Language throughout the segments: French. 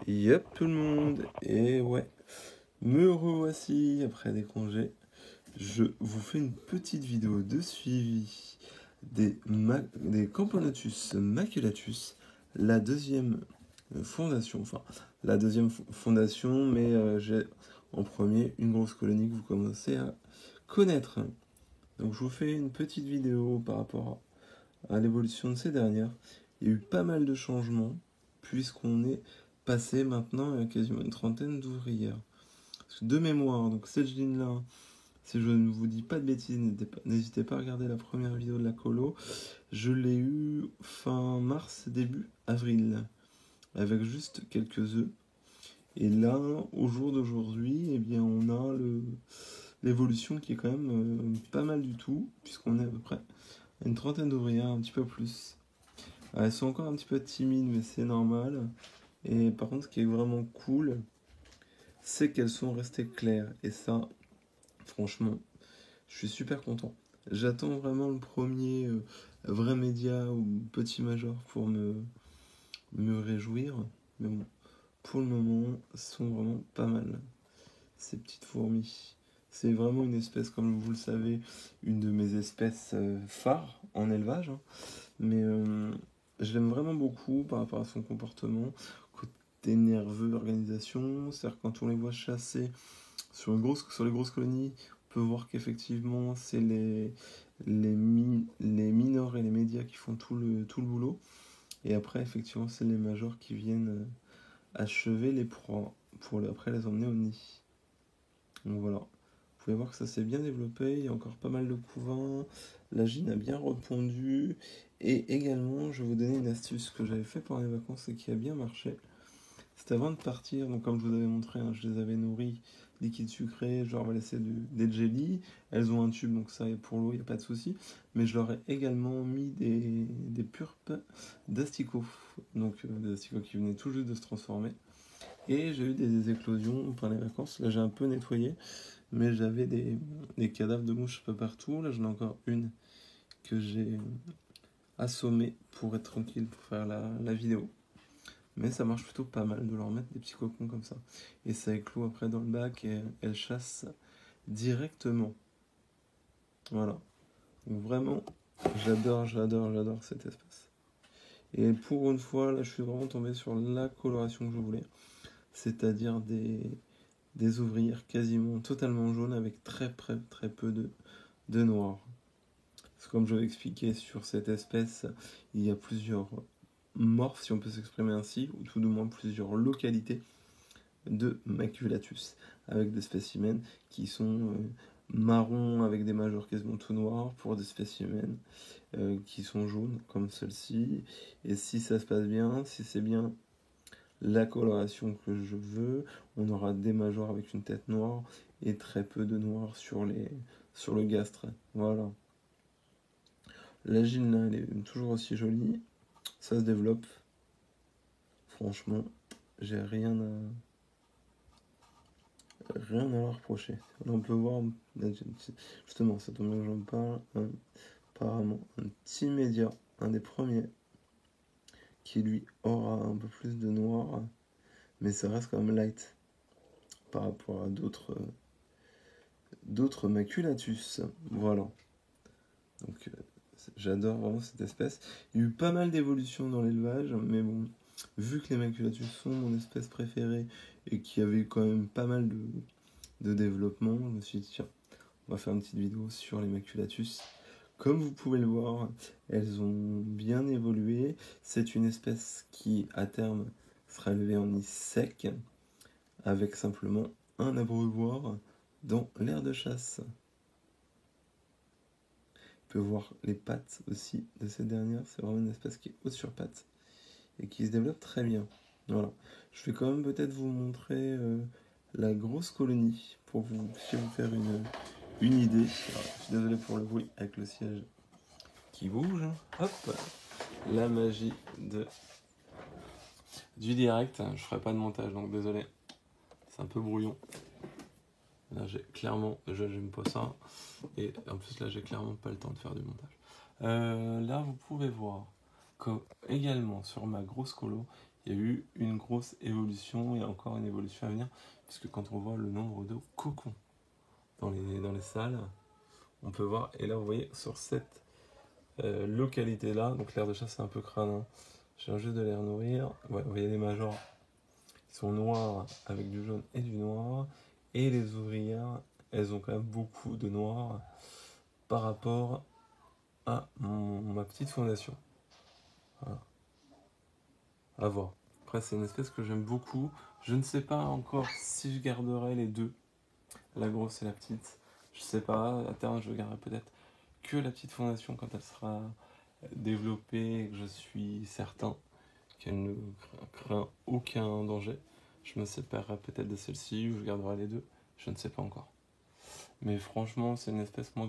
Yep tout le monde, et ouais, me revoici après des congés. Je vous fais une petite vidéo de suivi des Camponotus maculatus, la deuxième fondation, enfin la deuxième fondation, mais j'ai en premier une grosse colonie que vous commencez à connaître. Donc je vous fais une petite vidéo par rapport à l'évolution de ces dernières. Il y a eu pas mal de changements, puisqu'on est passé maintenant à quasiment une trentaine d'ouvrières. De mémoire, donc cette ligne-là, si je ne vous dis pas de bêtises, n'hésitez pas à regarder la première vidéo de la colo. Je l'ai eu fin mars, début avril, avec juste quelques œufs. Et là, au jour d'aujourd'hui, eh bien, on a l'évolution qui est quand même pas mal du tout, puisqu'on est à peu près à une trentaine d'ouvrières, un petit peu plus. Elles sont encore un petit peu timides, mais c'est normal. Et par contre, ce qui est vraiment cool, c'est qu'elles sont restées claires. Et ça, franchement, je suis super content. J'attends vraiment le premier vrai média ou petit major pour me réjouir. Mais bon, pour le moment, elles sont vraiment pas mal, ces petites fourmis. C'est vraiment une espèce, comme vous le savez, une de mes espèces phares en élevage. Hein. Mais je l'aime vraiment beaucoup par rapport à son comportement, côté nerveux, organisation. C'est-à-dire quand on les voit chasser sur les grosses colonies, on peut voir qu'effectivement c'est les minors et les médias qui font tout le boulot. Et après, effectivement, c'est les majors qui viennent achever les proies pour après les emmener au nid. Donc voilà. Vous pouvez voir que ça s'est bien développé, il y a encore pas mal de couvains, la gine a bien répondu, et également je vais vous donner une astuce que j'avais fait pendant les vacances et qui a bien marché. C'était avant de partir, donc comme je vous avais montré, hein, je les avais nourris liquide sucré, je leur avais laissé des jellies, elles ont un tube donc ça pour l'eau, il n'y a pas de souci, mais je leur ai également mis des pulpes d'asticots, donc des asticots qui venaient tout juste de se transformer, et j'ai eu des éclosions pendant les vacances, là j'ai un peu nettoyé, mais j'avais des cadavres de mouches un peu partout. Là, j'en ai encore une que j'ai assommée pour être tranquille pour faire la vidéo. Mais ça marche plutôt pas mal de leur mettre des petits cocons comme ça. Et ça éclot après dans le bac et elles chassent directement. Voilà. Donc vraiment, j'adore cette espèce. Et pour une fois, là, je suis vraiment tombé sur la coloration que je voulais. C'est-à-dire des ouvrières quasiment totalement jaunes avec très peu de noir. Comme je vais expliquer sur cette espèce, il y a plusieurs morphes, si on peut s'exprimer ainsi, ou tout du moins plusieurs localités de maculatus, avec des spécimens qui sont marrons avec des majors quasiment tout noirs, pour des spécimens qui sont jaunes, comme celle-ci. Et si ça se passe bien, si c'est bien la coloration que je veux, on aura des majors avec une tête noire et très peu de noir sur le gastre. Voilà. La gine là, elle est toujours aussi jolie. Ça se développe. Franchement, j'ai rien à leur reprocher. Là, on peut voir, justement, ça tombe bien que j'en parle. Apparemment, un petit média, un des premiers, qui lui aura un peu plus de noir, mais ça reste quand même light par rapport à d'autres maculatus. Voilà. Donc, j'adore vraiment cette espèce. Il y a eu pas mal d'évolutions dans l'élevage, mais bon, vu que les maculatus sont mon espèce préférée et qu'il y avait quand même pas mal de développement, je me suis dit, tiens, on va faire une petite vidéo sur les maculatus. Comme vous pouvez le voir, elles ont bien évolué. C'est une espèce qui, à terme, sera élevée en nid sec, avec simplement un abreuvoir dans l'aire de chasse. On peut voir les pattes aussi de cette dernière. C'est vraiment une espèce qui est haute sur pattes et qui se développe très bien. Voilà. Je vais quand même peut-être vous montrer la grosse colonie pour vous faire une idée. Alors, je suis désolé pour le bruit avec le siège qui bouge. Hop, la magie du direct. Je ferai pas de montage donc désolé. C'est un peu brouillon. Là j'ai clairement, j'aime pas ça. Et en plus là j'ai clairement pas le temps de faire du montage. Là vous pouvez voir que également sur ma grosse colo, il y a eu une grosse évolution, il y a encore une évolution à venir, puisque quand on voit le nombre de cocons dans les salles, on peut voir, et là vous voyez sur cette localité-là, donc l'aire de chasse c'est un peu crâne, hein. J'ai un jeu de l'air nourrir, ouais, vous voyez les majors qui sont noirs avec du jaune et du noir, et les ouvrières, elles ont quand même beaucoup de noir par rapport à ma petite fondation. Voilà. À voir. Après, c'est une espèce que j'aime beaucoup. Je ne sais pas encore si je garderai les deux, la grosse et la petite. Je sais pas. À terme, je garderai peut-être que la petite fondation quand elle sera développée et que je suis certain qu'elle ne craint aucun danger. Je me séparerai peut-être de celle-ci ou je garderai les deux. Je ne sais pas encore. Mais franchement, c'est une espèce moi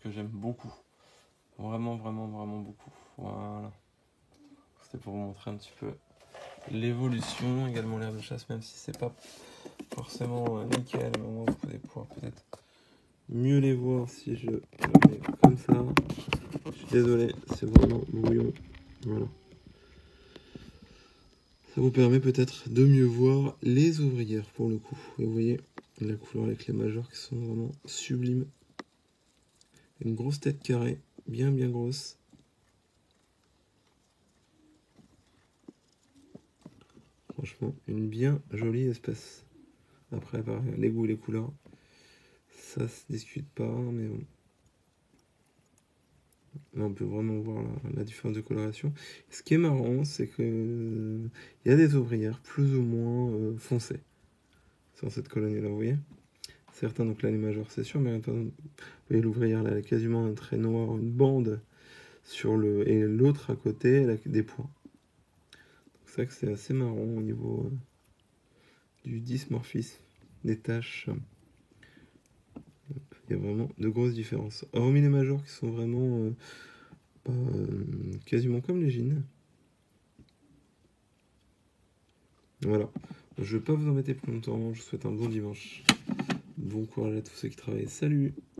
que j'aime beaucoup. Vraiment, vraiment, vraiment beaucoup. Voilà. C'était pour vous montrer un petit peu l'évolution, également l'air de chasse, même si c'est pas forcément nickel, mais au moins vous allez pouvoir peut-être mieux les voir si je le mets comme ça. Je suis désolé, c'est vraiment brouillon. Voilà. Ça vous permet peut-être de mieux voir les ouvrières pour le coup. Et vous voyez la couleur avec les majors qui sont vraiment sublimes. Une grosse tête carrée, bien grosse. Franchement, une bien jolie espèce. Après, pareil, les goûts et les couleurs, ça se discute pas, mais bon. Là, on peut vraiment voir la différence de coloration. Ce qui est marrant, c'est que il y a des ouvrières plus ou moins foncées sur cette colonie-là, vous voyez. Certains, donc là, les majors, c'est sûr, mais par exemple, vous voyez l'ouvrière, là, elle a quasiment un trait noir, une bande sur le... Et l'autre à côté, elle a des points. C'est vrai que c'est assez marrant au niveau du dysmorphisme, des taches. Il y a vraiment de grosses différences. Hormis les majors qui sont vraiment quasiment comme les jeans. Voilà. Je ne vais pas vous embêter plus longtemps. Je vous souhaite un bon dimanche. Bon courage à tous ceux qui travaillent. Salut!